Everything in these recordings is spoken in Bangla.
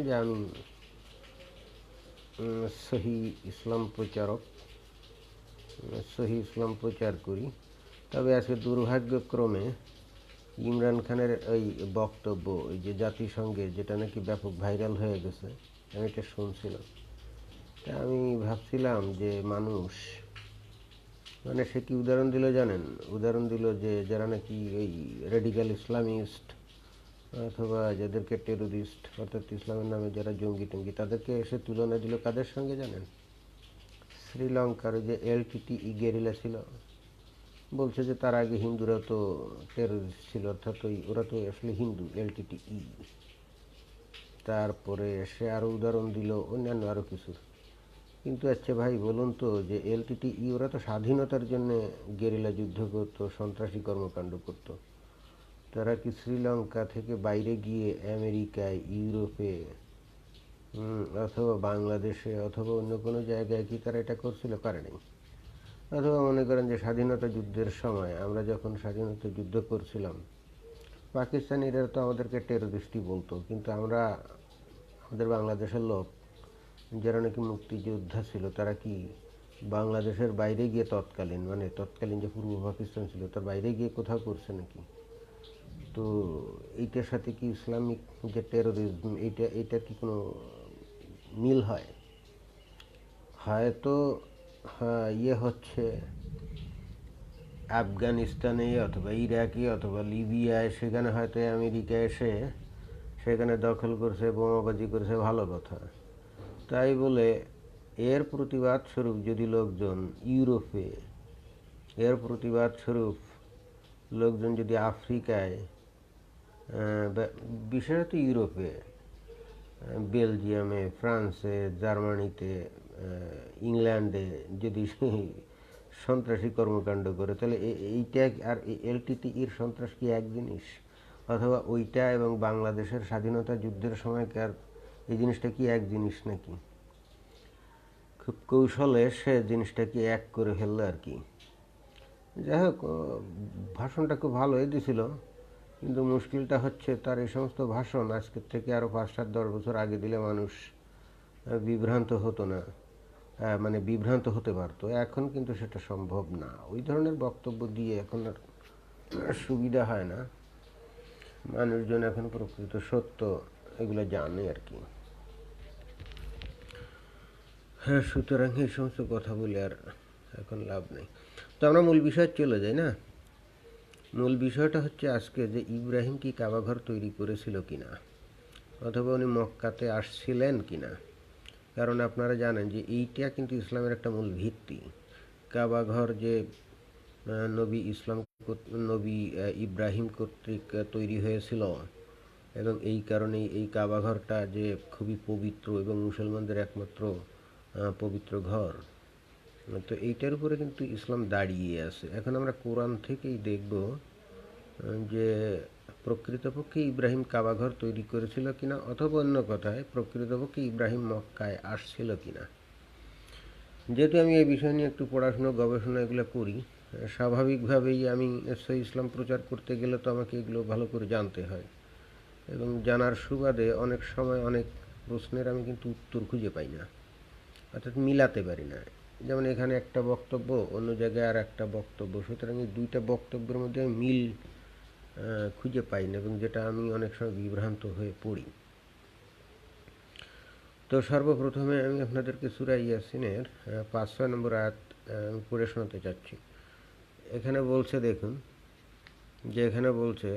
যে আমি সহি ইসলাম প্রচারক, সহি ইসলাম প্রচার করি। তবে আজকে দুর্ভাগ্যক্রমে ইমরান খানের ওই বক্তব্য, ওই যে জাতিসংঘের, যেটা নাকি ব্যাপক ভাইরাল হয়ে গেছে, আমি এটা শুনছিলাম। তা আমি ভাবছিলাম যে মানুষ, মানে সে কি উদাহরণ দিল জানেন? উদাহরণ দিল যে যারা নাকি ওই রেডিক্যাল ইসলামিস্ট অথবা যাদেরকে টেরোরিস্ট, অর্থাৎ ইসলামের নামে যারা জঙ্গি টঙ্গি, তাদেরকে এসে তুলনা দিল কাদের সঙ্গে জানেন? শ্রীলঙ্কার যে এলটিটিই গেরিলা ছিল, বলছে যে তার আগে হিন্দুরা তো টেরোরিস্ট ছিল, অর্থাৎ ওরা তো আসলে হিন্দু, এলটিটিই। তারপরে সে আরও উদাহরণ দিল অন্যান্য আরও কিছু। কিন্তু আচ্ছা ভাই বলুন তো, যে এলটিটিই ওরা তো স্বাধীনতার জন্য গেরিলা যুদ্ধ করতো, সন্ত্রাসী কর্মকাণ্ড করতো। তারা কি শ্রীলঙ্কা থেকে বাইরে গিয়ে আমেরিকায়, ইউরোপে, অথবা বাংলাদেশে অথবা অন্য কোনো জায়গায় কি তারা এটা করছিল? পারেনি। অথবা মনে করেন যে স্বাধীনতা যুদ্ধের সময় আমরা যখন স্বাধীনতা যুদ্ধ করছিলাম, পাকিস্তানিরা তো আমাদেরকে টেরোরিস্টই বলতো, কিন্তু আমরা, আমাদের বাংলাদেশের লোক যারা নাকি মুক্তিযোদ্ধা ছিল, তারা কি বাংলাদেশের বাইরে গিয়ে তৎকালীন যে পূর্ব পাকিস্তান ছিল তার বাইরে গিয়ে কোথাও করছে নাকি? তো এইটার সাথে কি ইসলামিক যে টেরোরিজম, এইটা কি কোনো মিল হয়? হয়তো ইয়ে হচ্ছে আফগানিস্তানে অথবা ইরাকে অথবা লিবিয়ায়, সেখানে হয়তো আমেরিকা এসে সেখানে দখল করছে, বোমাবাজি করেছে, ভালো কথা। তাই বলে এর প্রতিবাদ স্বরূপ যদি লোকজন ইউরোপে, এর প্রতিবাদ স্বরূপ লোকজন যদি আফ্রিকায়, বিশেষত ইউরোপে, বেলজিয়ামে, ফ্রান্সে, জার্মানিতে, ইংল্যান্ডে যদি সন্ত্রাসী কর্মকাণ্ড করে, তাহলে এইটা আর এলটিটিইর সন্ত্রাস কি এক জিনিস? অথবা ওইটা এবং বাংলাদেশের স্বাধীনতা যুদ্ধের সময়কার এই জিনিসটা কি এক জিনিস নাকি? খুব কৌশলে সে জিনিসটাকে এক করে ফেললো আর কি। যাই হোক, ভাষণটা খুব ভালোই দিছিল, কিন্তু মুশকিলটা হচ্ছে তার এই সমস্ত ভাষণ আজকের থেকে আরও 5, 7, 10 বছর আগে দিলে মানুষ বিভ্রান্ত হতো না, মানে বিভ্রান্ত হতে পারতো। এখন কিন্তু সেটা সম্ভব না। ওই ধরনের বক্তব্য দিয়ে এখন আর সুবিধা হয় না। মানুষজন এখন প্রকৃত সত্য এগুলো জানে আর কি। হ্যাঁ, সুতরাং এই সমস্ত কথা বলে আর এখন লাভ নেই। তো আমরা মূল বিষয়ে চলে যাই না? মূল বিষয়টা হচ্ছে আজকে যে ইব্রাহিম কি কাবাঘর তৈরি করেছিল কিনা, অথবা উনি মক্কাতে আসছিলেন কিনা। কারণ আপনারা জানেন যে এইটা কিন্তু ইসলামের একটা মূল ভিত্তি। কাবাঘর যে নবী ইব্রাহিম কর্তৃক তৈরি হয়েছিল, এবং এই কারণেই এই কাবাঘরটা যে খুবই পবিত্র এবং মুসলমানদের একমাত্র পবিত্র ঘর। তো এইটার উপরে কিন্তু ইসলাম দাঁড়িয়ে আছে। এখন আমরা কোরআন থেকেই দেখব যে প্রকৃতপক্ষে ইব্রাহিম কাবাঘর তৈরি করেছিল কিনা, অথবা অন্য কথায় প্রকৃতপক্ষে ইব্রাহিম মক্কায় আসছিল কিনা। যেহেতু আমি এই বিষয় নিয়ে একটু পড়াশুনো, গবেষণা এগুলো করি, স্বাভাবিকভাবেই আমি সহি ইসলাম প্রচার করতে গেলে তো আমাকে এগুলো ভালো করে জানতে হয়, এবং জানার সুবাদে অনেক সময় অনেক প্রশ্নের আমি কিন্তু উত্তর খুঁজে পাই না, অর্থাৎ মিলাতে পারি না। যেমন এখানে একটা বক্তব্য, অন্য জায়গায় আর একটা বক্তব্য, সুতরাং এই দুইটা বক্তব্যের মধ্যে আমি মিল খুঁজে পাই না, এবং যেটা আমি অনেক সময় বিভ্রান্ত হয়ে পড়ি। তো সর্বপ্রথমে আমি আপনাদেরকে সূরা ইয়াসিনের 5-6 নম্বর আয়াত আমি পড়ে শোনাতে চাচ্ছি। এখানে বলছে, দেখুন যে এখানে বলছে,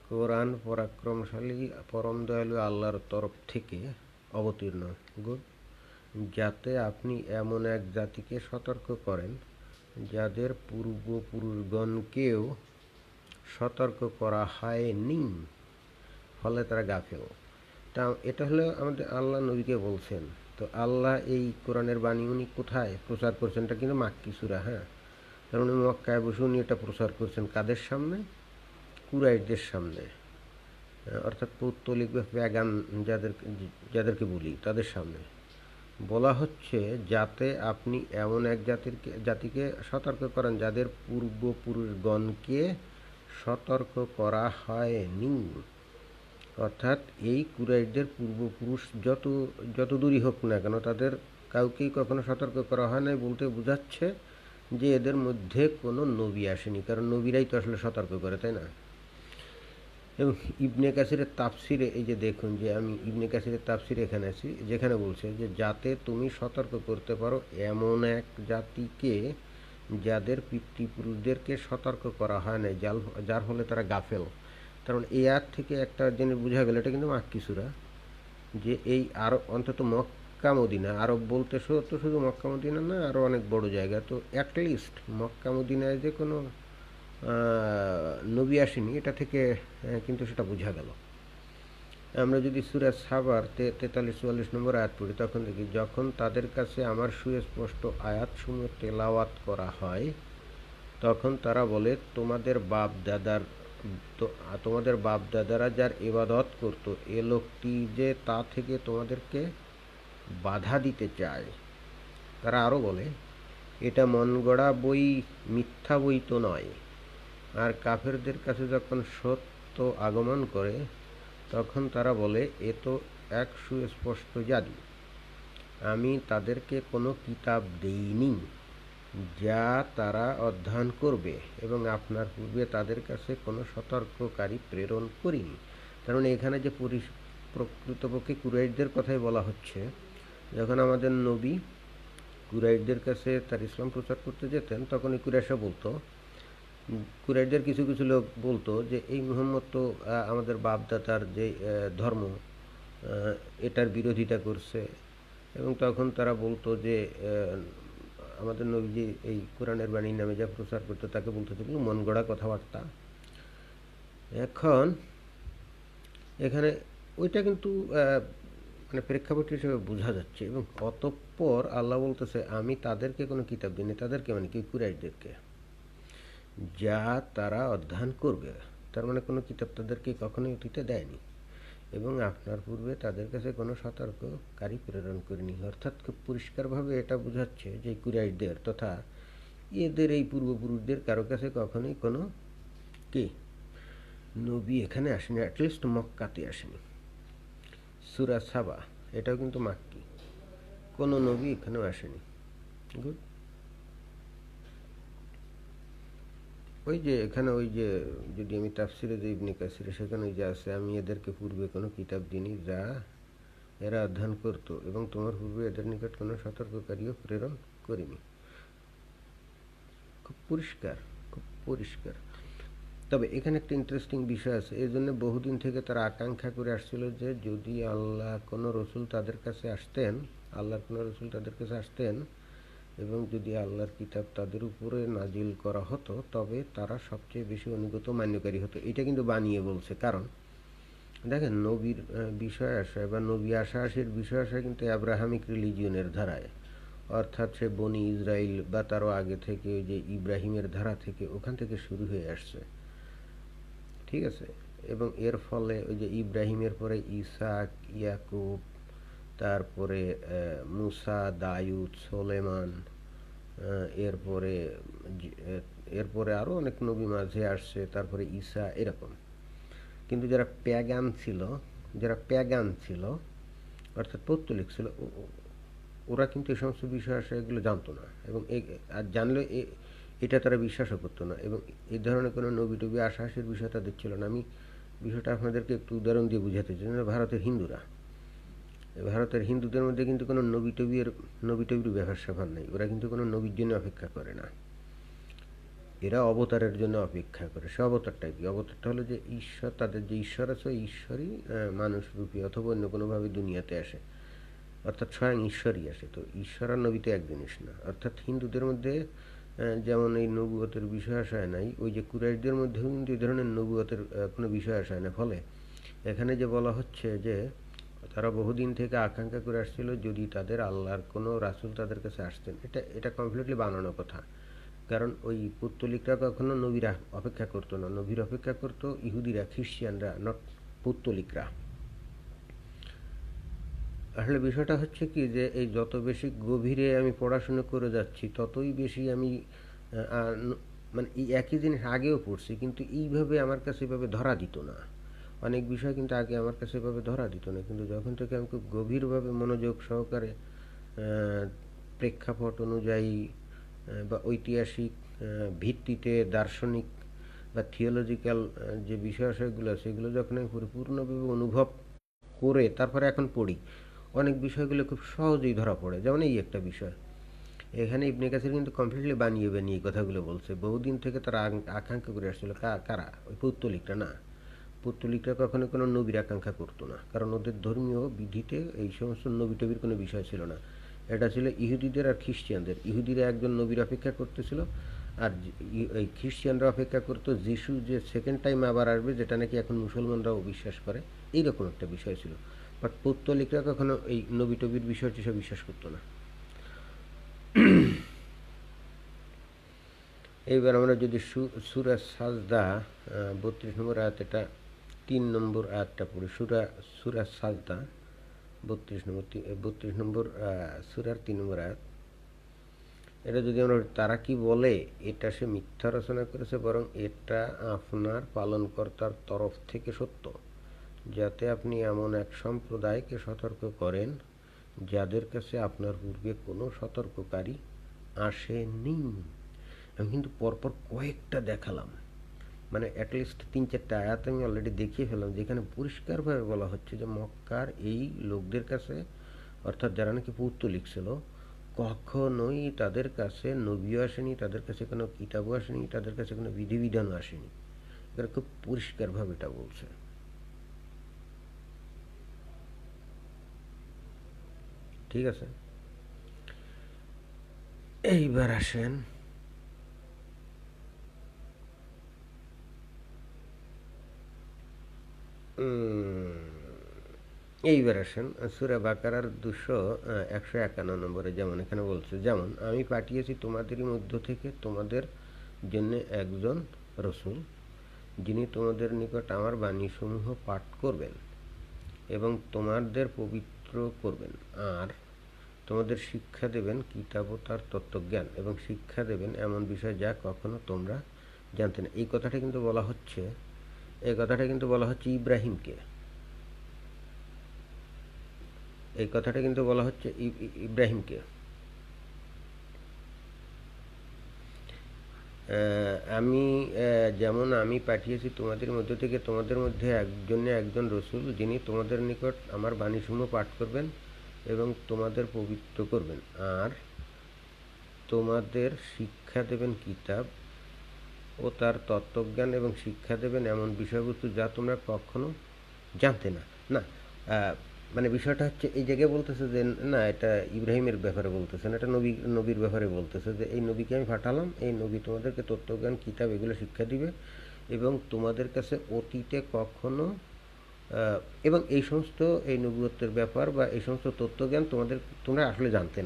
কোরআন পরাক্রমশালী পরম দয়ালু আল্লাহর তরফ থেকে অবতীর্ণ, গুড, যাতে আপনি এমন এক জাতিকে সতর্ক করেন যাদের পূর্বপুরুষগণকেও সতর্ক করা হয়নি, ফলে তারা গাফেল। তা এটা হলো আমাদের আল্লাহ নবীকে বলছেন। তো আল্লাহ এই কোরআনের বাণী উনি কোথায় প্রচার করছেন? এটা কিন্তু মাক্কি সূরা, হ্যাঁ। কারণ উনি মক্কায় বসে উনি এটা প্রচার করছেন কাদের সামনে? কুরাইশদের সামনে, অর্থাৎ পৌত্তলিক বা প্যাগান যাদেরকে বলি তাদের সামনে। বলা হচ্ছে যাতে আপনি এমন এক জাতিকে সতর্ক করেন যাদের পূর্বপুরুষগণকে সতর্ক করা হয়নি, অর্থাৎ এই কুরাইশদের পূর্বপুরুষ যত দূরই হোক না কেন তাদের কাউকেই কখনো সতর্ক করা হয় নাই, বলতে বোঝাচ্ছে যে এদের মধ্যে কোনো নবী আসেনি, কারণ নবীরাই তো আসলে সতর্ক করে, তাই না? এবং ইবনে কাসিরের তাফসিরে এই যে দেখুন, যে আমি ইবনে কাসিরের তাফসিরে এখানে আছি, যেখানে বলছে যে যাতে তুমি সতর্ক করতে পারো এমন এক জাতিকে যাদের পিতৃপুরুষদেরকে সতর্ক করা হয় না, যার ফলে তারা গাফেল। কারণ এই আয়াত থেকে একটা জিনিস বোঝা গেল, এটা কিন্তু মাক্কি সূরা, যে এই আরব, অন্তত মক্কা মদিনা, আরব বলতে শুধু মক্কা মদিনা না, আরও অনেক বড় জায়গা, তো অ্যাটলিস্ট মক্কা মদিনায় যে কোনো নবী আসেনি, এটা থেকে কিন্তু সেটা বোঝা গেল। আমরা যদি সূরা সাবার 43-44 নম্বর আয়াত পড়ি, তখন দেখি যখন তাদের কাছে আমার সুস্পষ্ট আয়াতসমূহ তেলাওয়াত করা হয়, তখন তারা বলে তোমাদের বাপ দাদারা যার ইবাদত করত, এ লোকটি যে তা থেকে তোমাদেরকে বাধা দিতে চায়। তারা আরও বলে, এটা মন গড়া বই, মিথ্যা বই তো নয়। আর কাফেরদের কাছে যখন সত্য আগমন করে, তখন তারা বলে, এ তো এক সুস্পষ্ট জাদু। আমি তাদেরকে কোনো কিতাব দেইনি যা তারা অধ্যয়ন করবে, এবং আপনার পূর্বে তাদের কাছে কোনো সতর্ককারী প্রেরণ করিনি। তার মানে এখানে যে প্রকৃতপক্ষে কুরাইশদের কথাই বলা হচ্ছে। যখন আমাদের নবী কুরাইশদের কাছে তার ইসলাম প্রচার করতে যেতেন, তখন এই কুরাইশরা বলতো, কুরাইশদের কিছু কিছু লোক বলতো যে এই মুহাম্মদ তো আমাদের বাপদাদার যে ধর্ম, এটার বিরোধিতা করছে। এবং তখন তারা বলতো যে আমাদের নবীজি এই কোরআনের বাণীর নামে যা প্রচার করতো তাকে বলতো যেগুলো মন গড়া কথাবার্তা। এখন এখানে ওইটা কিন্তু মানে প্রেক্ষাপট হিসেবে বোঝা যাচ্ছে। এবং অতঃপর আল্লাহ বলতেছে, আমি তাদেরকে কোনো কিতাব দিইনি, তাদেরকে মানে কি, কুরাইশদেরকে, যা তারা অধ্যয়ন করবে। তার মানে কোনো কিতাব তাদেরকে কখনোই দিতে দেয়নি, এবং আপনার পূর্বে তাদের কাছে কোনো সতর্ককারী প্রেরণ করিনি। অর্থাৎ খুব পরিষ্কারভাবে এটা বোঝাচ্ছে যে কুরাইশদের তথা এদের এই পূর্বপুরুষদের কারো কাছে কখনোই কোনো কি নবী এখানে আসেনি, অ্যাটলিস্ট মক্কাতে আসেনি। সূরা সাবা, এটাও কিন্তু মাক্কি, কোনো নবী এখানেও আসেনি। গুড। ওই যে এখানে ওই যে যদি আমি তাফসিরে যে ইবনে কাসিরে, সেখানে ওই যে আছে, আমি এদেরকে পূর্বে কোনো কিতাব দিইনি যা এরা অধ্যয়ন করত, এবং তোমার পূর্বে এদের নিকট কোনো সতর্ককারীও প্রেরণ করিনি। খুব পরিষ্কার, খুব পরিষ্কার। তবে এখানে একটা ইন্টারেস্টিং বিষয় আছে। এই জন্য বহুদিন থেকে তারা আকাঙ্ক্ষা করে আসছিল যে যদি আল্লাহর কোনো রসুল তাদের কাছে আসতেন এবং যদি আল্লাহর কিতাব তাদের উপরে নাজিল করা হতো, তবে তারা সবচেয়ে বেশি অনুগত মান্যকারী হতো। এটা কিন্তু বানিয়ে বলছে, কারণ দেখেন নবীর বিষয় আশয় বা নবী আশার বিষয় আশয় কিন্তু আব্রাহামিক রিলিজিয়নের ধারায়, অর্থাৎ সে বনি ইসরাইল বা তারও আগে থেকে ওই যে ইব্রাহিমের ধারা থেকে, ওখান থেকে শুরু হয়ে আসছে, ঠিক আছে? এবং এর ফলে ওই যে ইব্রাহিমের পরে ইসাক, ইয়াকুব, তারপরে মুসা, দাউদ, সুলেমান, এরপরে এরপরে আরও অনেক নবী মাঝে আসছে, তারপরে ঈসা, এরকম। কিন্তু যারা প্যাগান ছিল অর্থাৎ পৌত্তলিক ছিল, ওরা কিন্তু এই সমস্ত বিষয় আসে এগুলো জানতো না, এবং আর জানলে এটা তারা বিশ্বাসও করতো না, এবং এই ধরনের কোনো নবী টবি আশার বিষয় তাদের ছিল না। আমি বিষয়টা আপনাদেরকে একটু উদাহরণ দিয়ে বুঝাতে চাই। ভারতের হিন্দুদের মধ্যে কিন্তু কোনো নবী টবির ব্যাপার স্যাপার নেই। ওরা কিন্তু কোনো নবীর জন্য অপেক্ষা করে না, এরা অবতারের জন্য অপেক্ষা করে। সে অবতারটা কি? অবতারটা হলো যে ঈশ্বর, তাদের যে ঈশ্বর আছে ওই ঈশ্বরই মানুষরূপী অথবা অন্য কোনোভাবে দুনিয়াতে আসে, অর্থাৎ স্বয়ং ঈশ্বরই আসে। তো ঈশ্বর আর নবী তো এক জিনিস না। অর্থাৎ হিন্দুদের মধ্যে যেমন এই নবুয়তের বিষয় আশায় নাই, ওই যে কুরাইশদের মধ্যেও কিন্তু এই ধরনের নবুয়তের কোনো বিষয় আশায় না। ফলে এখানে যে বলা হচ্ছে যে তারা বহুদিন থেকে আকাঙ্ক্ষা করে আসছিল যদি তাদের আল্লাহর কোনো রাসূল তাদের কাছে আসতেন, এটা কমপ্লিটলি বানানো কথা। কারণ ওই পৌত্তলিকরা কখনো নবীরা অপেক্ষা করতো না, নবীর অপেক্ষা করতো ইহুদিরা, খ্রিস্টিয়ানরা, নট পৌত্তলিকরা। আসলে বিষয়টা হচ্ছে কি, যে এই যত বেশি গভীরে আমি পড়াশুনো করে যাচ্ছি, ততই বেশি আমি মানে এই একই জিনিস আগেও পড়ছি, কিন্তু এইভাবে আমার কাছে এভাবে ধরা দিত না। অনেক বিষয় কিন্তু আগে আমার কাছে এভাবে ধরা দিত না, কিন্তু যখন থেকে আমি খুব গভীরভাবে মনোযোগ সহকারে প্রেক্ষাপট অনুযায়ী বা ঐতিহাসিক ভিত্তিতে দার্শনিক বা থিওলজিক্যাল যে বিষয়াশয়গুলো সেগুলো যখন আমি পরিপূর্ণভাবে অনুভব করে তারপরে এখন পড়ি, অনেক বিষয়গুলো খুব সহজেই ধরা পড়ে। যেমন এই একটা বিষয়, এখানে ইবনে কাসির কিন্তু কমপ্লিটলি বানিয়ে বানিয়ে এই কথাগুলো বলছে। বহুদিন থেকে তারা আকাঙ্ক্ষা করে আসছিল, কারা? ওই পৌত্তলিকরা না। পৌত্তলিকরা কখনো কোনো নবীর আকাঙ্ক্ষা করতো না, কারণ ওদের ধর্মীয় বিধিতে এই সমস্ত নবী টবির কোনো বিষয় ছিল না। এটা ছিল ইহুদিদের আর খ্রিস্টিয়ানদের। ইহুদিরা একজন নবীর অপেক্ষা করতেছিল, আর এই খ্রিস্টিয়ানরা অপেক্ষা করতো যিশু যে সেকেন্ড টাইম আবার আসবে, যেটা নাকি এখন মুসলমানরাও বিশ্বাস করে, এইরকম একটা বিষয় ছিল। বাট পৌত্তলিকরা কখনো এই নবী টবির বিষয় টিসব বিশ্বাস করতো না। এইবার আমরা যদি সূরা সাজদা 32 নম্বর আয়াত, এটা 3 নম্বর আয়াতটা পড়ি। সূরা সাজদা 32 নম্বর সূরার 3 নম্বর আয়াত। এটা যদি আমরা, তারা কি বলে এটা সে মিথ্যা রচনা করেছে, বরং এটা আপনার পালনকর্তার তরফ থেকে সত্য, যাতে আপনি এমন এক সম্প্রদায়কে সতর্ক করেন যাদের কাছে আপনার পূর্বে কোনো সতর্ককারী আসেনি। আমি কিন্তু পরপর কয়েকটা দেখালাম, মানে অ্যাটলিস্ট 3-4টা আয়াত আমি অলরেডি দেখিয়ে ফেললাম, যেখানে পরিষ্কারভাবে বলা হচ্ছে যে মক্কার এই লোকদের কাছে, অর্থাৎ যারা নাকি পৌত্তলিক ছিল, কখনোই তাদের কাছে নবীও আসেনি, তাদের কাছে কোনো কিতাবও আসেনি, তাদের কাছে কোনো বিধিবিধানও আসেনি। এরা খুব পরিষ্কারভাবে এটা বলছে। ঠিক আছে, এইবার আসেন সূরা বাকারার 151 নম্বরে, যেমন এখানে বলছে, যেমন আমি পাঠিয়েছি তোমাদেরই মধ্য থেকে তোমাদের জন্য একজন রসূল, যিনি তোমাদের নিকট আমার বাণীসমূহ পাঠ করবেন এবং তোমাদের পবিত্র করবেন, আর তোমাদের শিক্ষা দেবেন কিতাব ও তার তত্ত্বজ্ঞান, এবং শিক্ষা দেবেন এমন বিষয় যা কখনো তোমরা জানতে না। এই কথাটা কিন্তু বলা হচ্ছে ইব্রাহিমকে। এই কথাটা কিন্তু বলা হচ্ছে ইব্রাহিমকে। আমি যেমন আমি পাঠিয়েছি তোমাদের মধ্য থেকে তোমাদের মধ্যে একজন রসুল, যিনি তোমাদের নিকট আমার বাণীসমূহ পাঠ করবেন এবং তোমাদের পবিত্র করবেন, আর তোমাদের শিক্ষা দেবেন কিতাব ও তার তত্ত্বজ্ঞান, এবং শিক্ষা দেবেন এমন বিষয়বস্তু যা তোমরা কখনো জানতে না। না, মানে বিষয়টা হচ্ছে এই জায়গায় বলতেছে যে না, এটা ইব্রাহিমের ব্যাপারে বলতেছে না, এটা নবীর ব্যাপারে বলতেছে, যে এই নবীকে আমি পাঠালাম, এই নবী তোমাদেরকে তত্ত্বজ্ঞান কিতাব এগুলো শিক্ষা দিবে, এবং তোমাদের কাছে অতীতে কখনো এবং এই সমস্ত এই নবুয়তের ব্যাপার বা এই সমস্ত তত্ত্বজ্ঞান তোমরা আসলে জানতে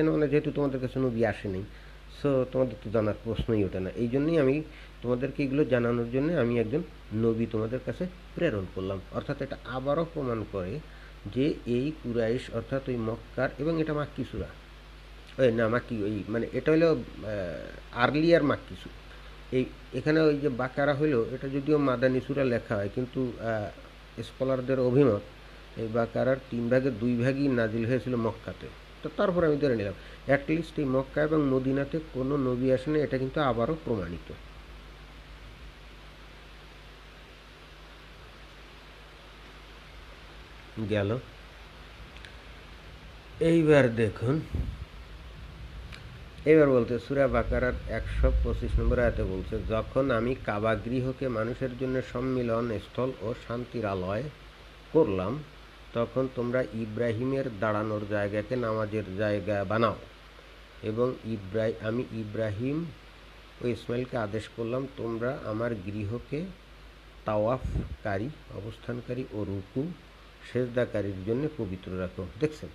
না মানে যেহেতু তোমাদের কাছে নবী আসেনি, সো তোমাদের তো জানার প্রশ্নই ওঠে না। এই জন্যই আমি তোমাদেরকে এগুলো জানানোর জন্য আমি একজন নবী তোমাদের কাছে প্রেরণ করলাম। অর্থাৎ এটা আবারও প্রমাণ করে যে এই কুরাইশ, অর্থাৎ ওই মক্কার, এবং এটা মাক্কি সূরা, ওই না মাক্কি, ওই মানে এটা হলো আর্লিয়ার মাক্কি সূরা। এখানে ওই যে বাকারা হইলো, এটা যদিও মাদানী সূরা লেখা হয়, কিন্তু স্কলারদের অভিমত এই বাকারার 3 ভাগের 2 ভাগই নাজিল হয়েছিল মক্কাতে। তো তারপর আমি ধরে নিলাম অ্যাটলিস্ট এই মক্কা এবং মদিনাতে কোনো নবী আসেনি, এটা কিন্তু আবারও প্রমাণিত গেল। এইবার দেখুন, এবার বলতে সূরা বাকারার 125 নম্বর আয়াতে বলছে, যখন আমি কাবা গৃহকে মানুষের জন্য সম্মিলন স্থল ও শান্তির আলয় করলাম, তখন তোমরা ইব্রাহিমের দাঁড়ানোর জায়গাকে নামাজের জায়গা বানাও, এবং আমি ইব্রাহিম ও ইসমাইলকে আদেশ করলাম, তোমরা আমার গৃহকে তাওয়াফকারী, অবস্থানকারী ও রুকু সেজদাকারীর জন্য পবিত্র রাখো। দেখছেন,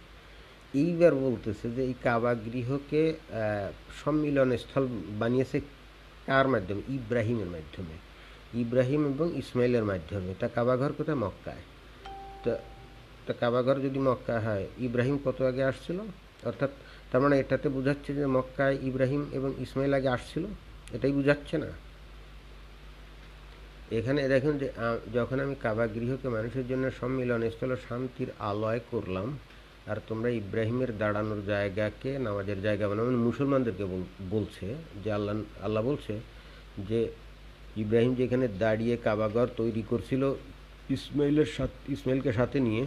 এইবার বলতেছে যে এই কাবা গৃহকে সম্মিলন স্থল বানিয়েছে কার মাধ্যমে? ইব্রাহিমের মাধ্যমে, ইব্রাহিম এবং ইসমাইলের মাধ্যমে। তা কাবাঘর কোথায়? মক্কায়। তা কাবাঘর যদি মক্কা হয়, ইব্রাহিম কত আগে আসছিল? অর্থাৎ তার মানে এটাতে বোঝাচ্ছে যে মক্কায় ইব্রাহিম এবং ইসমাইল আগে আসছিল, এটাই বুঝাচ্ছে না? এখানে দেখুন যে যখন আমি কাবা গৃহকে মানুষের জন্য সম্মিলন স্থল শান্তির আলয় করলাম, আর তোমরা ইব্রাহিমের দাঁড়ানোর জায়গাকে নামাজের জায়গা বানাও, মুসলমানদেরকে বলছে যে আল্লাহ বলছে যে ইব্রাহিম যেখানে দাঁড়িয়ে কাবাঘর তৈরি করছিল ইসমাইলকে সাথে নিয়ে,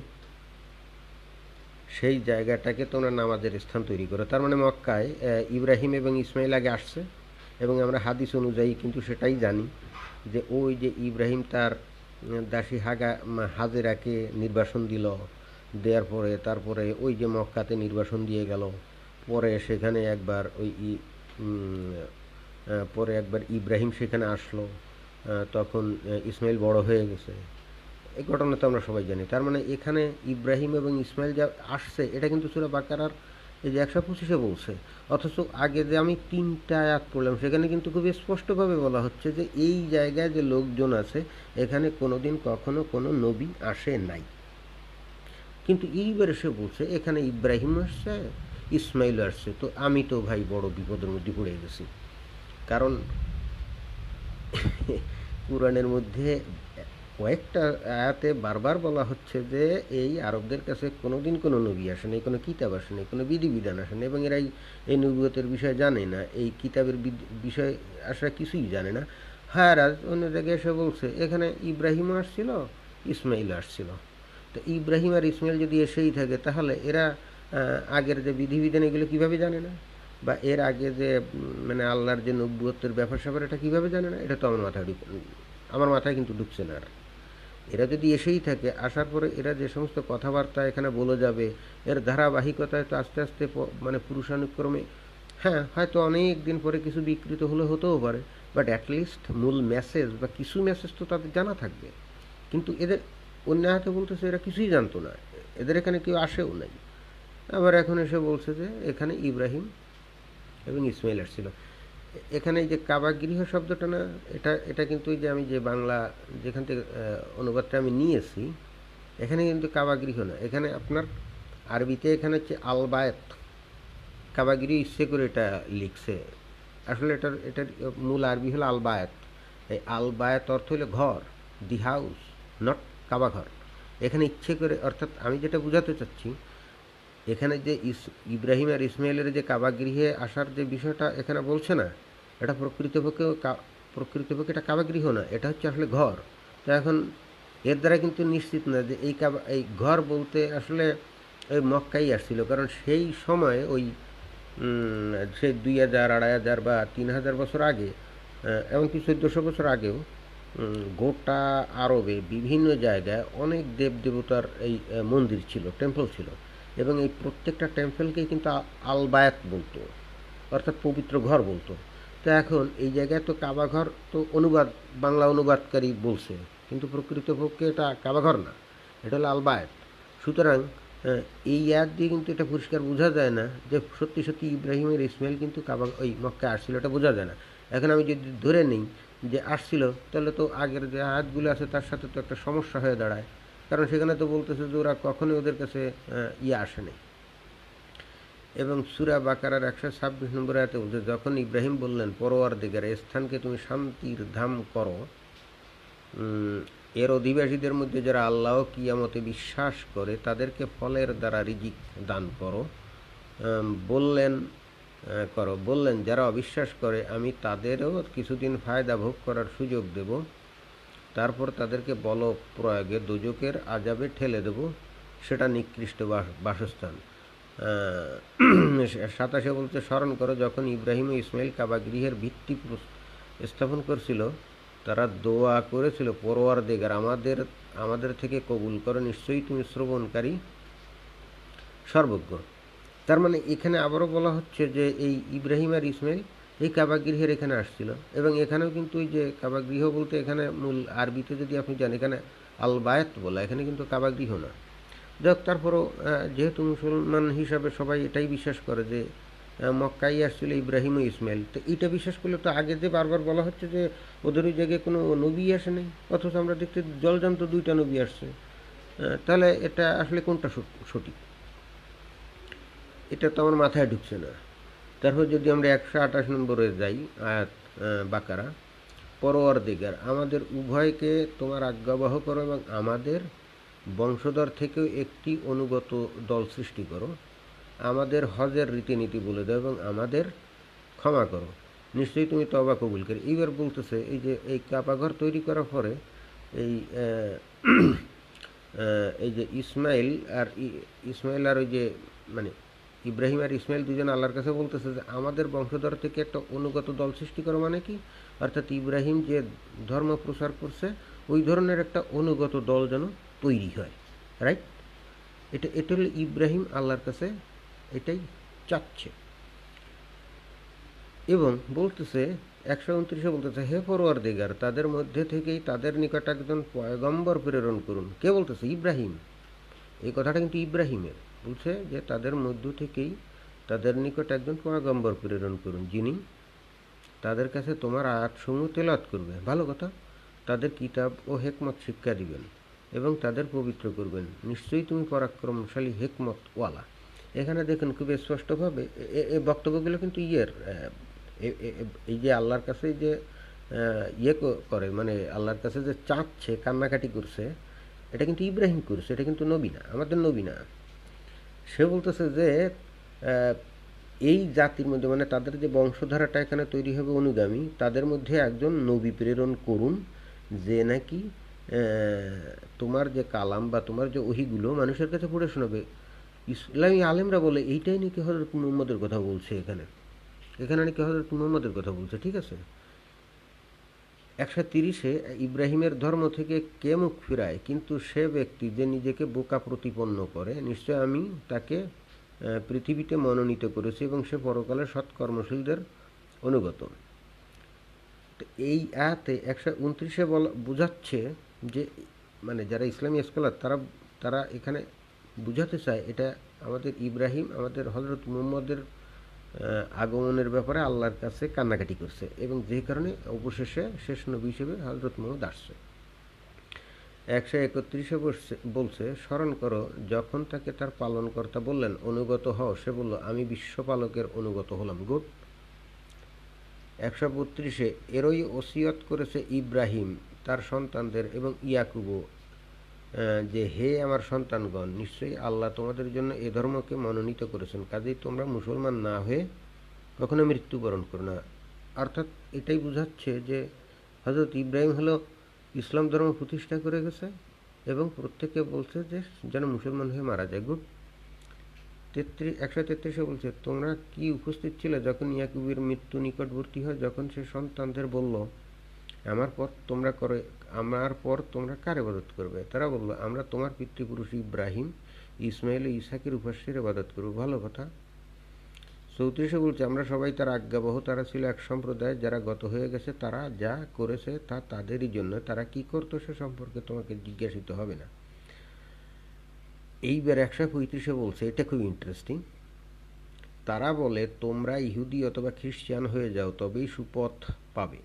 সেই জায়গাটাকে তোমরা নামাজের স্থান তৈরি করো। তার মানে মক্কায় ইব্রাহিম এবং ইসমাইল আগে আসছে, এবং আমরা হাদিস অনুযায়ী কিন্তু সেটাই জানি যে ওই যে ইব্রাহিম তার দাসী হাজেরাকে নির্বাসন দিল, দেওয়ার পরে তারপরে ওই যে মক্কাতে নির্বাসন দিয়ে গেল, পরে সেখানে একবার পরে একবার ইব্রাহিম সেখানে আসলো, তখন ইসমাইল বড় হয়ে গেছে। এই ঘটনা তো আমরা সবাই জানি। তার মানে এখানে ইব্রাহিম এবং ইসমাইল যা আসছে এটা কিন্তু সূরা বাকারার এই যে 125-এ বলছে, অথচ আগে যে আমি 3টা আয়াত পড়লাম সেখানে কিন্তু খুব স্পষ্টভাবে বলা হচ্ছে যে এই জায়গায় যে লোকজন আছে এখানে কোনোদিন কখনো কোনো নবী আসে নাই। কিন্তু এইবার সে বলছে এখানে ইব্রাহিম আসছে, ইসমাইল আসছে, তো আমি তো ভাই বড় বিপদের মধ্যে পড়ে গেছি। কারণ কুরআনের মধ্যে কয়েকটা আয়াতে বারবার বলা হচ্ছে যে এই আরবদের কাছে কোনোদিন কোনো নবী আসেনি, কোনো কিতাব আসেনি, কোনো বিধিবিধান আসেনি, এবং এরাই এই নবুয়তের বিষয়ে জানে না, এই কিতাবের বিষয় আসা কিছুই জানে না। হ্যাঁ, অন্য জায়গায় এসে বলছে এখানে ইব্রাহিমও আসছিল, ইসমাইল আসছিল। তো ইব্রাহিম আর ইসমাইল যদি এসেই থাকে তাহলে এরা আগের যে বিধিবিধান এগুলো কীভাবে জানে না, বা এর আগে যে মানে আল্লাহর যে নবুয়তের ব্যাপার স্যাপার এটা কীভাবে জানে না, এটা তো আমার মাথায় কিন্তু ঢুকছে না। আর এরা যদি এসেই থাকে, আসার পরে এরা যে সমস্ত কথাবার্তা এখানে বলে যাবে, এর ধারাবাহিকতায় তো আস্তে আস্তে মানে পুরুষানুক্রমে, হ্যাঁ হয়তো অনেক দিন পরে কিছু বিকৃত হতেও পারে, বাট অ্যাটলিস্ট মূল মেসেজ বা কিছু মেসেজ তো তাদের জানা থাকবে। কিন্তু এদের অন্য হাতে বলতেছে এরা কিছুই জানতো না, এদের এখানে কেউ আসেও নাই। আবার এখন এসে বলছে যে এখানে ইব্রাহিম এবং ইসমাইল আসছিল। এখানে এই যে কাবা গৃহ শব্দটা না, এটা কিন্তু যে আমি যে বাংলা যেখান থেকে অনুবাদটা আমি নিয়েছি, এখানে কিন্তু কাবা গৃহ না, এখানে আপনার আরবিতে এখানে হচ্ছে আলবায়ত। কাবা গৃহ ইচ্ছে করে এটা লিখছে, আসলে এটার মূল আরবি হলো আলবায়ত। এই আলবায়ত অর্থ হলো ঘর, দি হাউস, নট কাবা ঘর। এখানে ইচ্ছে করে, অর্থাৎ আমি যেটা বোঝাতে চাচ্ছি, এখানে যে ইব্রাহিম আর ইসমাইলের যে কাবা গৃহে আসার যে বিষয়টা এখানে বলছে না, এটা প্রকৃতপক্ষে এটা কাবা গৃহ না, এটা হচ্ছে আসলে ঘর। তো এখন এর দ্বারা কিন্তু নিশ্চিত না যে এই ঘর বলতে আসলে ওই মক্কাই আসছিল, কারণ সেই সময় ওই সে 2000, 2500 বা 3000 বছর আগে, এমনকি 1400 বছর আগেও গোটা আরবে বিভিন্ন জায়গায় অনেক দেবদেবতার এই মন্দির ছিল, টেম্পল ছিল, এবং এই প্রত্যেকটা টেম্পলকেই কিন্তু আলবায়াত বলতো, অর্থাৎ পবিত্র ঘর বলতো। তো এখন এই জায়গায় তো কাবা ঘর তো বাংলা অনুবাদকারী বলছে, কিন্তু প্রকৃতপক্ষে এটা কাবা ঘর না, এটা হলো আলবায়াত। সুতরাং এই আয়াত দিয়ে কিন্তু এটা পরিষ্কার বোঝা যায় না যে সত্যি সত্যি ইব্রাহিমের ইসমাইল কিন্তু ওই মক্কায় আসছিল, এটা বোঝা যায় না। এখন আমি যদি ধরে নিই যে আসছিল, তাহলে তো আগের যে আয়াতগুলো আছে তার সাথে তো একটা সমস্যা হয়ে দাঁড়ায়, কারণ সেখানে তো বলতেছে যে ওরা কখনোই ওদের কাছে আসেনি। এবং সূরা বাকারার 126 নম্বর আয়াতে বলছে, যখন ইব্রাহিম বললেন পরওয়ারদিগার, এই স্থানকে তুমি শান্তির ধাম করো, এর অধিবাসীদের মধ্যে যারা আল্লাহ কিয়ামতে বিশ্বাস করে তাদেরকে ফলের দ্বারা রিজিক দান করো। বললেন যারা অবিশ্বাস করে আমি তাদেরও কিছুদিন ফায়দা ভোগ করার সুযোগ দেব, তারপর তাদেরকে বল প্রয়োগে দোজখের আযাবে ঠেলে দেব, সেটা নিকৃষ্ট বাসস্থান। 27 বলতে, স্মরণ করো যখন ইব্রাহিম ও ইসমাইল কাবা গৃহের ভিত্তি স্থাপন করছিল, তারা দোয়া করেছিল পরওয়ারদিগার আমাদের থেকে কবুল করো, নিশ্চয়ই তুমি শ্রবণকারী সর্বজ্ঞ। তার মানে এখানে আবারও বলা হচ্ছে যে এই ইব্রাহিম আর ইসমাইল এই কাবা গৃহের এখানে আসছিল, এবং এখানেও কিন্তু ওই যে কাবা গৃহ বলতে এখানে মূল আরবিতে যদি আপনি জানেন এখানে আলবায়াত বলা, এখানে কিন্তু কাবা গৃহ না। যাক, তারপরও যেহেতু মুসলমান হিসাবে সবাই এটাই বিশ্বাস করে যে মক্কাই আসছিল ইব্রাহিম ও ইসমাইল, তো এটা বিশ্বাস করলে তো আগে যে বারবার বলা হচ্ছে যে ওদের ওই জায়গায় কোনো নবী আসে নাই, অথচ আমরা দেখতে জলজান্ত 2টা নবী আসছে, তাহলে এটা আসলে কোনটা সঠিক, এটা তো আমার মাথায় ঢুকছে না। তারপর যদি আমরা 128 নম্বরে যাই আয়াত বাকারা, পরওয়ারদিগার, আমাদের উভয়কে তোমার আজ্ঞাবহ করো এবং আমাদের বংশধর থেকেও একটি অনুগত দল সৃষ্টি করো, আমাদের হজের রীতিনীতি বলে দাও এবং আমাদের ক্ষমা করো, নিশ্চয়ই তুমি তওবা কবুল করে। এইবার বলতেছে এই যে এই কাবাঘর তৈরি করার পরে এই এই যে ইসমাইল আর ওই যে মানে ইব্রাহিম আর ইসমাইল দুজন আল্লাহর কাছে বলতেছে যে আমাদের বংশধর থেকে একটা অনুগত দল সৃষ্টি করো, মানে কি অর্থাৎ ইব্রাহিম যে ধর্ম প্রচার করছে ওই ধরনের একটা অনুগত দল যেন তৈরি হয়, রাইট? এটা হলো ইব্রাহিম আল্লাহর কাছে এটাই চাচ্ছে। এবং বলতেছে 129 বলতেছে, হে পরওয়ারদিগার, তাদের মধ্যে থেকেই তাদের নিকট একজন পয়গম্বর প্রেরণ করুন। কে বলতেছে? ইব্রাহিম। এই কথাটা কিন্তু ইব্রাহিমের বলছে যে তাদের মধ্য থেকেই তাদের নিকট একজন পয়গম্বর প্রেরণ করুন, যিনি তাদের কাছে তোমার আয়াতসমূহ তেলাওয়াত করবে। ভালো কথা। তাদের কিতাব ও হেকমত শিক্ষা দিবেন এবং তাদের পবিত্র করবেন, নিশ্চয়ই তুমি পরাক্রমশালী হেকমত ওয়ালা। এখানে দেখুন খুব স্পষ্টভাবে এই বক্তব্যগুলো কিন্তু এই যে আল্লাহর কাছে যে করে, মানে আল্লাহর কাছে যে চাচ্ছে, কান্নাকাটি করছে, এটা কিন্তু ইব্রাহিম করছে, এটা কিন্তু নবী না, আমাদের নবী না। সে বলতেছে যে এই জাতির মধ্যে মানে তাদের যে বংশধারাটা এখানে তৈরি হবে অনুগামী, তাদের মধ্যে একজন নবী প্রেরণ করুন যে নাকি তোমার যে কালাম বা তোমার যে ওহিগুলো মানুষের কাছে পড়ে শোনাবে। ইসলামী আলেমরা বলে এইটাই নাকি হযরত মুহাম্মদের কথা বলছে, এখানে নাকি হযরত মুহাম্মদের কথা বলছে। ঠিক আছে, 130 ইব্রাহিমের ধর্ম থেকে কে মুখ ফিরায়, কিন্তু সে ব্যক্তি যে নিজেকে বোকা প্রতিপন্ন করে, নিশ্চয় আমি তাকে পৃথিবীতে মনোনীত করেছি এবং সে পরকালের সৎকর্মশীলদের অনুগত। তো এই আয়াতে 129 বোঝাচ্ছে যে মানে যারা ইসলামী স্কলার তারা এখানে বুঝাতে চায় এটা আমাদের ইব্রাহিম, আমাদের হযরত মুহাম্মদের আগমনের ব্যাপারে আল্লাহর কাছে কান্নাকাটি করছে এবং যে কারণে অবশেষে শেষ নবী হিসেবে হযরত মুহাম্মদ আসছে। 131 বলছে, স্মরণ করো যখন তাকে তার পালনকর্তা বললেন অনুগত হও, সে বলল আমি বিশ্বপালকের অনুগত হলাম। গুড। 132 এরই ওসিয়ত করেছে ইব্রাহিম তার সন্তানদের এবং ইয়াকুবও যে হে আমার সন্তানগণ, নিশ্চয়ই আল্লাহ তোমাদের জন্য এ ধর্মকে মনোনীত করেছেন, কাজেই তোমরা মুসলমান না হয়ে কখনো মৃত্যুবরণ করো না। অর্থাৎ এটাই বোঝাচ্ছে যে হযরত ইব্রাহিম হলো ইসলাম ধর্ম প্রতিষ্ঠা করে গেছে এবং প্রত্যেকে বলছে যে যেন মুসলমান হয়ে মারা যায়। গুড। 133 বলছে, তোমরা কি উপস্থিত ছিলে যখন ইয়াকুবের মৃত্যু নিকটবর্তী হয়, যখন সে সন্তানদের বলল আমার পর তোমরা কার ইবাদত করবে? তারা বলল আমরা তোমার পিতৃপুরুষ ইব্রাহিম, ইসমাইল ও ইসহাকের উপাস্যের ইবাদত করব। ভালো কথা। 34 বলছে, আমরা সবাই তার আজ্ঞাবহ, তারা ছিল এক সম্প্রদায়, যারা গত হয়ে গেছে, তারা যা করেছে তা তাদেরই জন্য, তারা কি করতো সে সম্পর্কে তোমাকে জিজ্ঞাসিত হবে না। এইবার 135 বলছে, এটা খুব ইন্টারেস্টিং। তারা বলে তোমরা ইহুদি অথবা খ্রিস্টান হয়ে যাও, তবেই সুপথ পাবে।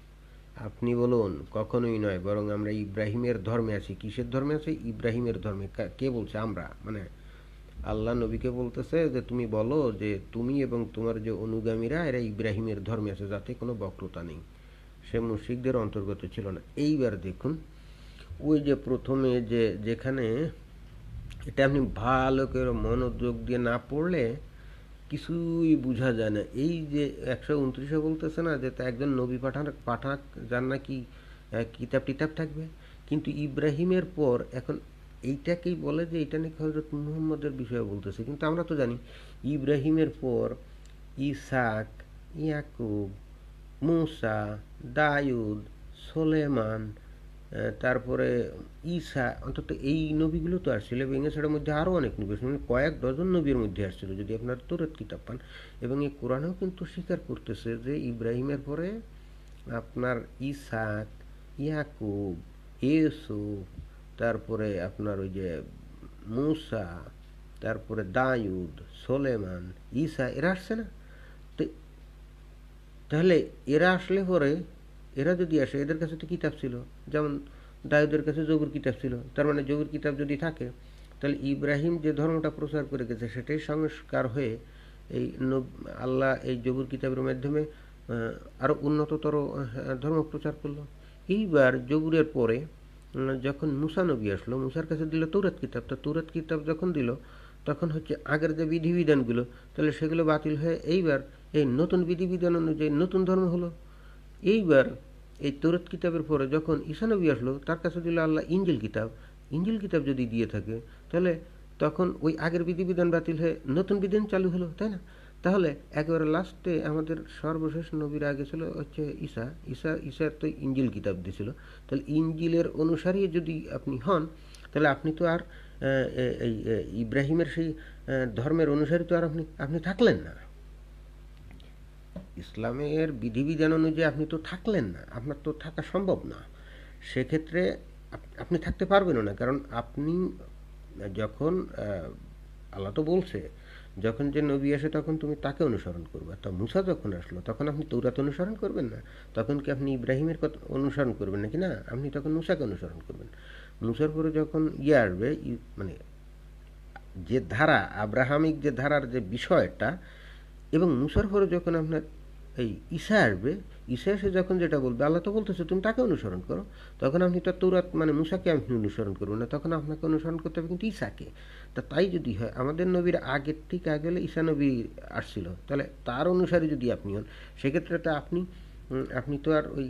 আপনি বলুন কখনোই নয়, বরং আমরা ইব্রাহিমের ধর্মে আছি। কিসের ধর্মে আছে? ইব্রাহিমের ধর্মে। কে বলছে? আমরা, মানে আল্লাহ নবীকে বলতেছে যে তুমি বলো যে তুমি এবং তোমার যে অনুগামীরা এরা ইব্রাহিমের ধর্মে আছে, যাতে কোনো বক্রতা নেই। সে মুশরিকদের অন্তর্গত ছিল না। এইবার দেখুন ওই যে প্রথমে যেখানে এটা আপনি ভালো করে মনোযোগ দিয়ে না পড়লে কিছুই বোঝা যায় না। এই যে 129 বলতেছে না যে তা একজন নবী পাঠাক যার নাকি কিতাব টিতাব থাকবে, কিন্তু ইব্রাহিমের পর এখন এইটাকেই বলে যে এটা নাকি হযরত মুহাম্মদের বিষয়ে বলতেছে। কিন্তু আমরা তো জানি ইব্রাহিমের পর ইসাক, ইয়াকুব, মুসা, দাউদ, সুলেমান, তারপরে ঈসা, অন্তত এই নবীগুলো তো আসছিল এবং এছাড়ার মধ্যে আরও অনেক নবী, মানে কয়েক ডজন নবীর মধ্যে আসছিল যদি আপনার তৌরাত কিতাব পান। এবং এই কোরআনেও কিন্তু স্বীকার করতেছে যে ইব্রাহিমের পরে আপনার ইসাক, ইয়াকুব, ইউসুফ, তারপরে আপনার ওই যে মুসা, তারপরে দাউদ, সুলেমান, ঈসা, এরা আসছে না? তো তাহলে এরা আসলে পরে এরা যদি আসে, এদের কাছে তো কিতাব ছিল, যেমন দাউদের কাছে জবুর কিতাব ছিল। তার মানে জবুর কিতাব যদি থাকে তাহলে ইব্রাহিম যে ধর্মটা প্রচার করে গেছে সেটাই সংস্কার হয়ে এই আল্লাহ এই জবুর কিতাবের মাধ্যমে আরও উন্নততর ধর্ম প্রচার করলো। এইবার জবুরের পরে যখন মুসা নবী আসলো, মুসার কাছে দিল তৌরাত কিতাব, তো তৌরাত কিতাব যখন দিল তখন হচ্ছে আগের যে বিধিবিধানগুলো তাহলে সেগুলো বাতিল হয়ে এইবার এই নতুন বিধিবিধান অনুযায়ী নতুন ধর্ম হলো। এইবার এই তৌরাত কিতাবের পরে যখন ঈসা নবী আসলো তার কাছে দিল আল্লাহ ইঞ্জিল কিতাব। ইঞ্জিল কিতাব যদি দিয়ে থাকে তাহলে তখন ওই আগের বিধিবিধান বাতিল হয়ে নতুন বিধান চালু হলো, তাই না? তাহলে একেবারে লাস্টে আমাদের সর্বশেষ নবীর আগে ছিল হচ্ছে ঈসার তো ইঞ্জিল কিতাব দিয়েছিল। তাহলে ইঞ্জিলের অনুসারী যদি আপনি হন তাহলে আপনি তো আর এই ইব্রাহিমের সেই ধর্মের অনুসারী তো আর আপনি থাকলেন না। ইসলামের বিধিবিধান অনুযায়ী আপনি তো থাকলেন না, আপনার তো থাকা সম্ভব না। সেক্ষেত্রে আপনি থাকতে পারবেনও না, কারণ আপনি যখন আল্লাহ তো বলছে যখন যে নবী আসে তখন তুমি তাকে অনুসরণ করবে। তা মুসা যখন আসলো তখন আপনি তৌরাত অনুসরণ করবেন না, তখন কি আপনি ইব্রাহিমের কথা অনুসরণ করবেন নাকি? না, আপনি তখন মুসাকে অনুসরণ করবেন। মুসার পরে যখন আসবে মানে যে ধারা আব্রাহামিক যে ধারার যে বিষয়টা, এবং মুসার পরে যখন আপনার এই ঈসা আসবে, ঈসা এসে যখন যেটা বলবে আল্লাহ তো বলতেছে তুমি তাকে অনুসরণ করো, তখন আপনি তো তৌরাত মানে মুসাকে আপনি অনুসরণ করবেন না, তখন আপনাকে অনুসরণ করতে হবে কিন্তু ঈসাকে। তা তাই যদি হয় আমাদের নবীর আগের থেকে আগে হলে ঈসা নবী আসছিল, তাহলে তার অনুসারী যদি আপনি হন সেক্ষেত্রে তো আপনি তো আর ওই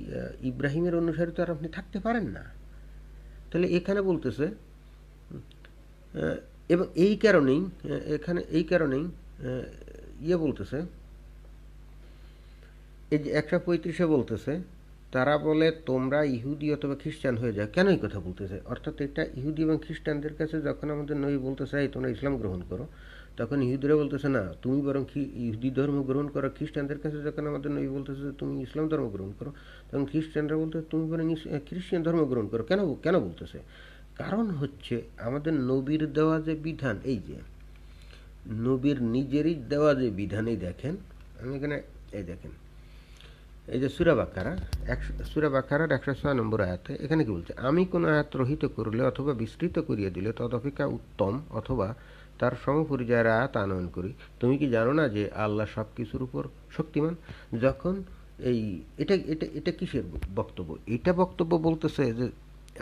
ইব্রাহিমের অনুসারী তো আর আপনি থাকতে পারেন না। তাহলে এখানে বলতেছে এবং এই কারণেই বলতেছে এই যে 135 বলতেছে তারা বলে তোমরা ইহুদি অথবা খ্রিস্টান হয়ে যাও। কেন এই কথা বলতেছে? অর্থাৎ এটা ইহুদি এবং খ্রিস্টানদের কাছে যখন আমাদের নবী বলতেছে এই তোমরা ইসলাম গ্রহণ করো, তখন ইহুদিরা বলতেছে না তুমি বরং ইহুদি ধর্ম গ্রহণ করো। খ্রিস্টানদের কাছে যখন আমাদের নবী বলতেছে তুমি ইসলাম ধর্ম গ্রহণ করো, তখন খ্রিস্টানরা বলতে তুমি বরং খ্রিস্টান ধর্ম গ্রহণ করো। কেন বলতেছে? কারণ হচ্ছে আমাদের নবীর দেওয়া যে বিধান, এই যে নবীর নিজেরই দেওয়া যে বিধান, এই দেখেন আমি এখানে এই দেখেন এই যে সূরা বাকারার 106 নম্বর আয়াতে এখানে কি বলছে? আমি কোন আয়াত রহিত করলে অথবা বিস্তৃত করিয়া দিলে তদপেক্ষা উত্তম অথবা তার সমপরিযায়ের আয়াত আনয়ন করি। তুমি কি জানো না যে আল্লাহ সব কিছুর উপর শক্তিমান? যখন এই এটা এটা এটা কিসের বক্তব্য? এটা বক্তব্য বলতেছে যে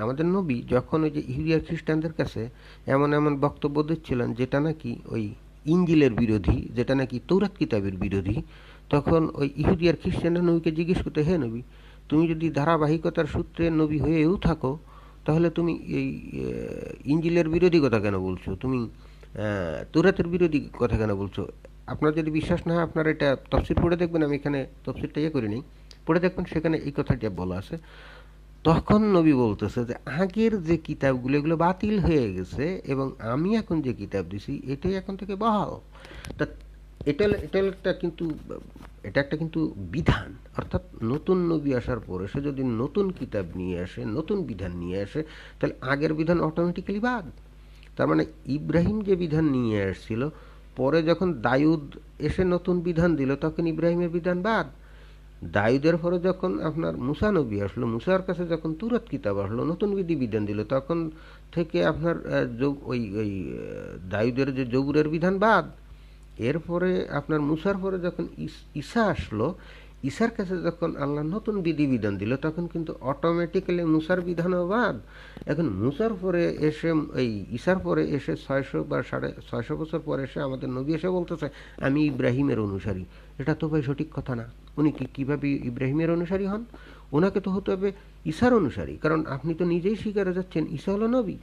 আমাদের নবী যখন ওই যে ইহুদি আর খ্রিস্টানদের কাছে এমন এমন বক্তব্য দিচ্ছিলেন যেটা নাকি ওই ইঞ্জিলের বিরোধী, যেটা নাকি তৌরাত কিতাবের বিরোধী, তখন ওই ইহুদি আর খ্রিস্টানরা নবীকে জিজ্ঞেস করতে, হে নবী, তুমি যদি ধারাবাহিকতার সূত্রে নবী হয়েও থাকো তাহলে তুমি এই ইঞ্জিলের বিরোধী কথা কেন বলছো? তুমি তৌরাতের বিরোধী কথা কেন বলছো? আপনার যদি বিশ্বাস না হয় আপনার এটা তফসির পড়ে দেখবেন, আমি এখানে তফসিরটা করি নেই, পড়ে দেখবেন সেখানে এই কথাটা বলা আছে। তখন নবী বলতেছে যে আগের যে কিতাবগুলো এগুলো বাতিল হয়ে গেছে এবং আমি এখন যে কিতাব দিছি এটাই এখন থেকে বহাল। তা এটা একটা কিন্তু বিধান, অর্থাৎ নতুন নবী আসার পরে সে যদি নতুন কিতাব নিয়ে আসে, নতুন বিধান নিয়ে আসে, তাহলে আগের বিধান অটোমেটিক্যালি বাদ। তার মানে ইব্রাহিম যে বিধান নিয়ে আসছিল, পরে যখন দাউদ এসে নতুন বিধান দিল তখন ইব্রাহিমের বিধান বাদ। দাউদের পরে যখন আপনার মুসা নবী আসলো, মুসার কাছে যখন তৌরাত কিতাব আসলো, নতুন বিধান দিল, তখন থেকে আপনার ওই দাউদের যে জবুরের বিধান বাদ। এরপরে আপনার মুসার পরে যখন ঈসা আসলো, ঈসার কাছে যখন আল্লাহ নতুন বিধান দিল, তখন কিন্তু অটোমেটিক্যালি মুসার বিধানও বাদ। এখন মুসার পরে এসে এই ঈসার পরে এসে 600 বা 650 বছর পরে এসে আমাদের নবী এসে বলতেছে আমি ইব্রাহিমের অনুসারী। এটা তো ভাই সঠিক কথা না। উনি কীভাবে ইব্রাহিমের অনুসারী হন? ওনাকে তো হতে হবে ঈসার অনুসারী, কারণ আপনি তো নিজেই স্বীকার যাচ্ছেন ঈসা হলো নবী।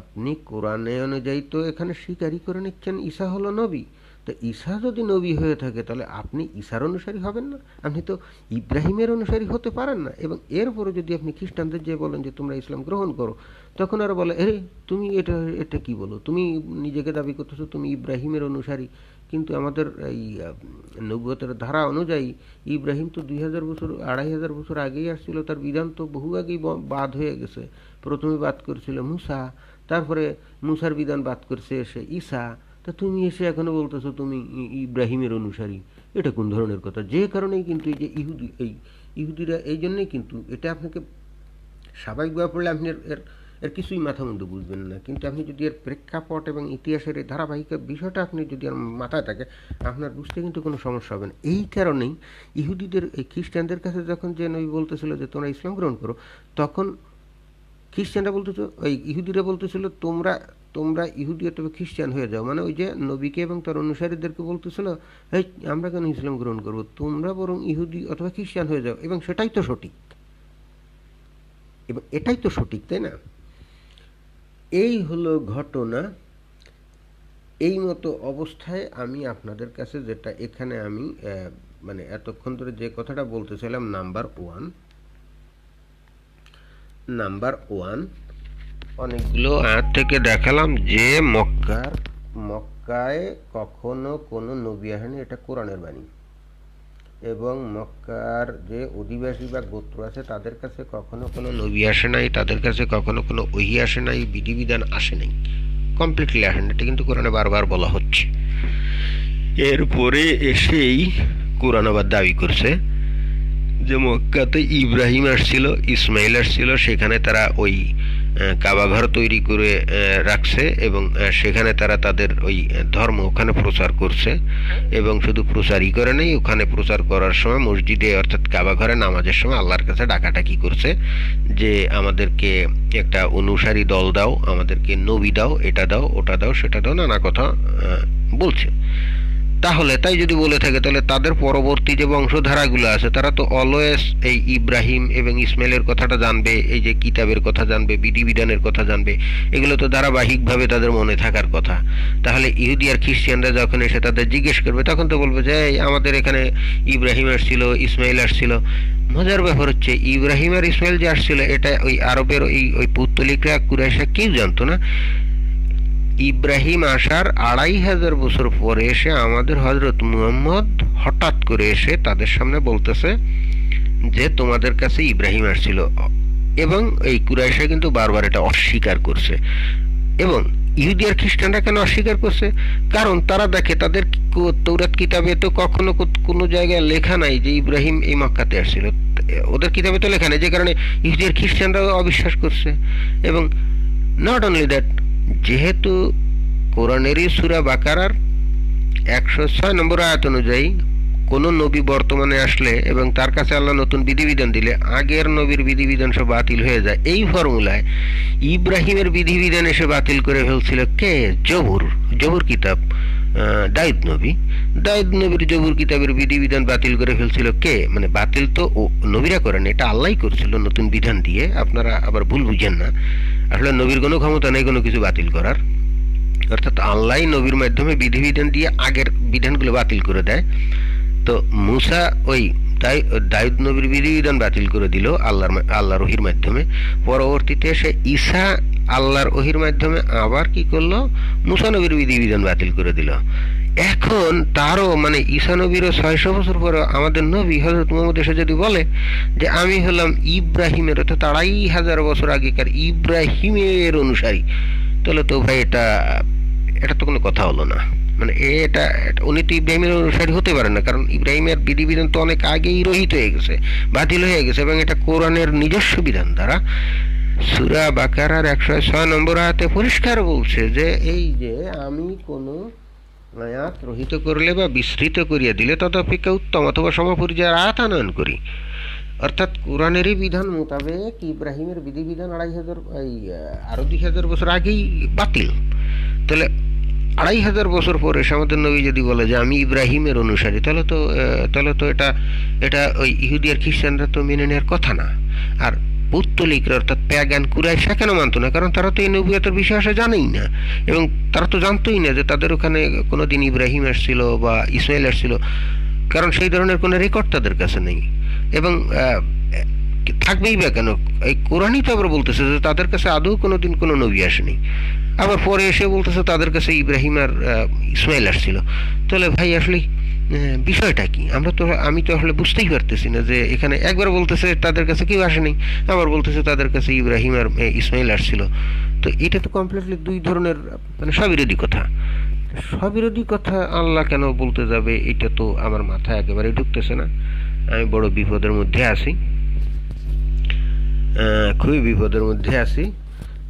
আপনি কোরআনে অনুযায়ী তো এখানে স্বীকারই করে নিচ্ছেন ঈসা হলো নবী। তো ঈসা যদি নবী হয়ে থাকে তাহলে আপনি ঈসার অনুসারী হবেন না, আপনি তো ইব্রাহিমের অনুসারী হতে পারেন না। এবং এরপরে যদি আপনি খ্রিস্টানদের যে বলেন যে তোমরা ইসলাম গ্রহণ করো, তখন আর বলে তুমি এটা কি বলো? তুমি নিজেকে দাবি করতেছো তুমি ইব্রাহিমের অনুসারী, কিন্তু আমাদের এই নবুয়তের ধারা অনুযায়ী ইব্রাহিম তো 2000 বছর 2500 বছর আগেই আসছিল, তার বিধান তো বহু আগেই বাদ হয়ে গেছে। প্রথমে বাদ করেছিল মুসা, তারপরে মুসার বিধান বাদ করছে এসে ঈসা। তা তুমি এসে এখনো বলতেছো তুমি ইব্রাহিমের অনুসারী, এটা কোন ধরনের কথা? যে কারণেই কিন্তু এই যে ইহুদিরা এই জন্যই কিন্তু এটা আপনাকে স্বাভাবিকভাবে পড়লে আপনি এর এর কিছুই মাথা মুন্ডু বুঝবেন না। কিন্তু আপনি যদি এর প্রেক্ষাপট এবং ইতিহাসের এই ধারাবাহিক বিষয়টা আপনি যদি আর মাথায় থাকে, আপনার বুঝতে কিন্তু কোনো সমস্যা হবে না। এই কারণেই ইহুদিদের, এই খ্রিস্টানদের কাছে যখন যে নবী বলতেছিল যে তোমরা ইসলাম গ্রহণ করো, তখন খ্রিস্টানরা বলতেছিল, ওই ইহুদিরা বলতেছিল তোমরা তোমরা ইহুদি অথবা খ্রিস্টান হয়ে যাও, মানে ওই যে নবীকে এবং তার অনুসারীদেরকে বলতেছিল এই আমরা কেন ইসলাম গ্রহণ করবো, তোমরা বরং ইহুদি অথবা খ্রিস্টান হয়ে যাও, এবং সেটাই তো সঠিক, এবং এটাই তো সঠিক, তাই না? এই হলো ঘটনা। এই মতো অবস্থায় আমি আপনাদের কাছে যেটা এখানে আমি মানে এতক্ষণ ধরে যে কথাটা বলতেছিলাম, নাম্বার ওয়ান অনেকগুলো আয়াত থেকে দেখালাম যে মক্কায় কখনো কোনো নবী আসেনি, এটা কোরআনের বাণী। এবং মক্কার যে অধিবাসী বা গোত্র আছে তাদের কাছে কখনো কোনো নবী আসে নাই, তাদের কাছে কখনো কোনো ওহী আসে নাই, বিধিবিধান আসে নাই, কমপ্লিটলি আসে না, এটা কিন্তু কোরআনে বারবার বলা হচ্ছে। এরপরে এসেই কোরআন আবার দাবি করছে যে মক্কাতে ইব্রাহিম আসছিল, ইসমাইল আসছিল, সেখানে তারা ওই কাবাঘর তৈরি করে রাখছে এবং সেখানে তারা তাদের ওই ধর্ম ওখানে প্রচার করছে। এবং শুধু প্রচারই করে নেই, ওখানে প্রচার করার সময় মসজিদে অর্থাৎ কাবাঘরে নামাজের সময় আল্লাহর কাছে ডাকাডাকি করছে যে আমাদেরকে একটা অনুসারী দল দাও, আমাদেরকে নবী দাও, এটা দাও, ওটা দাও, সেটা দাও, নানা কথা বলছে। তাহলে তাই যদি বলে থাকে, তাহলে তাদের পরবর্তী যে বংশধারাগুলো আছে তারা তো অলওয়েজ এই ইব্রাহিম এবং ইসমাইলের কথাটা জানবে, এই যে কিতাবের কথা জানবে, বিধিবিধানের কথা জানবে, এগুলো তো ধারাবাহিকভাবে তাদের মনে থাকার কথা। তাহলে ইহুদি আর খ্রিস্টানরা যখন এসে তাদের জিজ্ঞেস করবে, তখন তো বলবে যে আমাদের এখানে ইব্রাহিম আসছিল, ইসমাইল আসছিল। মজার ব্যাপার হচ্ছে ইব্রাহিম আর ইসমাইল যে আসছিল এটা ওই আরবের ওই পৌত্তলিকরা, কুরাইশরা কেউ জানতো না। ইব্রাহিম আসার 2500 বছর পরে এসে আমাদের হযরত মুহাম্মদ হঠাৎ করে এসে তাদের সামনে বলতেছে যে তোমাদের কাছে ইব্রাহিম আসছিল, এবং এই কুরাইশা কিন্তু বারবার এটা অস্বীকার করছে। এবং ইহুদি আর খ্রিস্টানরা কেন অস্বীকার করছে? কারণ তারা দেখে তাদের তৌরাত কিতাবে তো কখনো কোনো জায়গায় লেখা নাই যে ইব্রাহিম এই মক্কাতে আসছিল, ওদের কিতাবে তো লেখা নেই, যে কারণে ইহুদি আর খ্রিস্টানরাও অবিশ্বাস করছে। এবং নট অনলি দ্যাট, যেহেতু কোরআনেরই সূরা বাকারার 106 নম্বর আয়াত অনুযায়ী কোনো নবী বর্তমানে আসলে এবং তার কাছে আল্লাহ নতুন বিধিবিধান দিলে আগের নবীর বিধিবিধান সব বাতিল হয়ে যায়। এই ফর্মুলায় ইব্রাহিমের বিধিবিধান এসে বাতিল করে ফেলছিল কে? জবুর কিতাব, দাউদ নবীর জবুর কিতাবের বিধিবিধান বাতিল করে ফেলছিল কে? মানে বাতিল তো নবীরা করেন, এটা আল্লাহই করছিল নতুন বিধান দিয়ে। আপনারা আবার ভুল বুঝেন না, আসলে নবীর কোনো ক্ষমতা নেই কোনো কিছু বাতিল করার, অর্থাৎ আল্লাহ নবীর মাধ্যমে বিধিবিধান দিয়ে আগের বিধানগুলো বাতিল করে দেয়। তো মুসা ওই দাউদ নবীর বিধিবিধান বাতিল করে দিল আল্লাহর ওহীর মাধ্যমে। পরবর্তীতে সে ঈসা আল্লাহর ওহীর মাধ্যমে আবার কি করলো? মুসা নবীর বিধিবিধান বাতিল করে দিল। এখন তারও মানে ঈসা নবীরও 600 বছর পরে আমাদের নবী হযরত মুহাম্মদ এসে যদি বলে যে আমি হলাম ইব্রাহিমের, অর্থাৎ 2500 বছর আগেকার ইব্রাহিমের অনুসারী, তাহলে তো ভাই এটা তো কোনো কথা হলো না। মানে এটা উনি তো ইব্রাহিমের অনুসারী হতে পারেন না, কারণ ইব্রাহিমের বিধিবিধান তো অনেক আগেই রহিত হয়ে গেছে, বাতিল হয়ে গেছে, এবং এটা কোরআনের নিজস্ব বিধান দ্বারা। সূরা বাকারার 106 নম্বর আয়াতে পরিষ্কার বলছে যে এই যে আমি কোনো আয়াত রহিত করলে বা বিস্তৃত করিয়া দিলে তদপেক্ষা উত্তম অথবা সমপরিচয়ের আয়াত আনয়ন করি। অর্থাৎ কোরআনেরই বিধান মোতাবেক ইব্রাহিমের বিধিবিধান আরো 2000 বছর আগেই বাতিল। তাহলে 2500 বছর পরে আমাদের নবী যদি বলে যে আমি ইব্রাহিমের অনুসারী, তাহলে তো এটা ওই ইহুদি আর খ্রিস্টানরা তো মেনে নেওয়ার কথা না। আর পৌত্তলিকরা অর্থাৎ প্যাগান কুরাইশা কেন মানতো না? কারণ তারা তো এই নবুয়তের বিষয়ে আসে জানেই না, এবং তারা তো জানতোই না যে তাদের ওখানে কোনোদিন ইব্রাহিম আসছিল বা ইসমাইল আসছিল, কারণ সেই ধরনের কোনো রেকর্ড তাদের কাছে নেই। এবং থাকবেই বা কেন? এই কোরআনই তো আবার বলতেছে যে তাদের কাছে আদৌ কোনোদিন কোনো নবী আসেনি, আবার পরে এসে বলতেছে তাদের কাছে ইব্রাহিম আর ইসমাইল আসছিল। তাহলে ভাই আসলে বিষয়টা কি? আমি তো আসলে বুঝতেই পারতেছি না যে এখানে একবার বলতেছে তাদের কাছে কেউ আসেনি, আবার বলতেছে তাদের কাছে ইব্রাহিম আর ইসমাইল আসছিল। তো এটা তো কমপ্লিটলি দুই ধরনের মানে স্ববিরোধী কথা আল্লাহ কেন বলতে যাবে? এটা তো আমার মাথায় একেবারে ঢুকতেছে না। আমি বড় বিপদের মধ্যে আছি, খুবই বিপদের মধ্যে আছি।